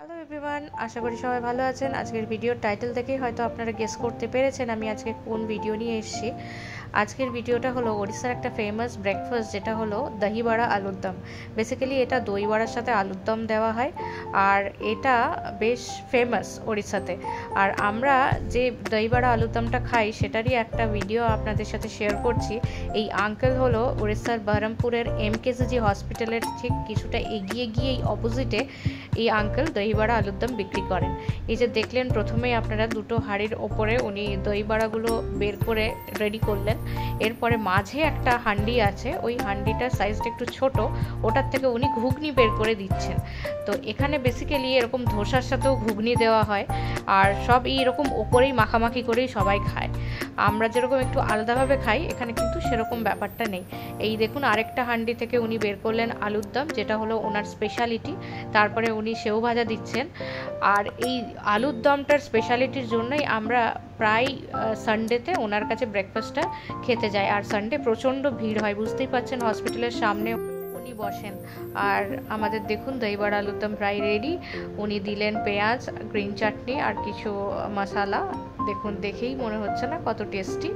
Hello everyone, আশা করি সবাই ভালো আছেন। আজকের ভিডিওর টাইটেল দেখেই হয়তো আপনারা গেস করতে পেরেছেন আমি আজকে কোন ভিডিও নিয়ে এসেছি। আজকের ভিডিওটা হলো ওড়িশার একটা ফেমাস ব্রেকফাস্ট, যেটা হলো দহি বড়া আলুর দম। বেসিক্যালি এটা দই বড়ার সাথে আলুর দম দেওয়া হয়, আর এটা বেশ ফেমাস ওড়িশাতে। আর আমরা যে দহি বড়া আলুর দমটা খাই সেটারই একটা ভিডিও আপনাদের সাথে শেয়ার করছি। এই আঙ্কেল হলো উড়িষ্যার বহরমপুরের MKCG হসপিটালের ঠিক কিছুটা এগিয়ে গিয়েই অপোজিটে এই আঙ্কেল দহি বড়া আলুর দম বিক্রি করেন। এই যে দেখলেন প্রথমেই আপনারা দুটো হাঁড়ির ওপরে উনি দই বড়াগুলো বের করে রেডি করলেন। এরপরে মাঝে একটা হান্ডি আছে, ওই হান্ডিটার সাইজটা একটু ছোট, ওটার থেকে উনি ঘুগনি বের করে দিচ্ছেন। তো এখানে বেসিক্যালি এরকম ধোসার সাথেও ঘুগনি দেওয়া হয়, আর সব এইরকম ওপরেই মাখামাখি করেই সবাই খায়। আমরা যেরকম একটু আলাদাভাবে খাই, এখানে কিন্তু সেরকম ব্যাপারটা নেই। এই দেখুন আরেকটা হান্ডি থেকে উনি বের করলেন আলুর দম, যেটা হলো ওনার স্পেশালিটি। তারপরে উনি সেও ভাজা দিচ্ছেন। আর এই আলুর দমটার স্পেশালিটির জন্যই আমরা প্রায় সানডেতে ওনার কাছে ব্রেকফাস্টটা খেতে যাই। আর সানডে প্রচণ্ড ভিড় হয়, বুঝতেই পারছেন, হসপিটালের সামনে উনি বসেন। আর আমাদের দেখুন দই বড়া আলুর দম প্রায় রেডি। উনি দিলেন পেঁয়াজ, গ্রিন চাটনি আর কিছু মশলা। দেখুন দেখেই মনে হচ্ছে না কত টেস্টি।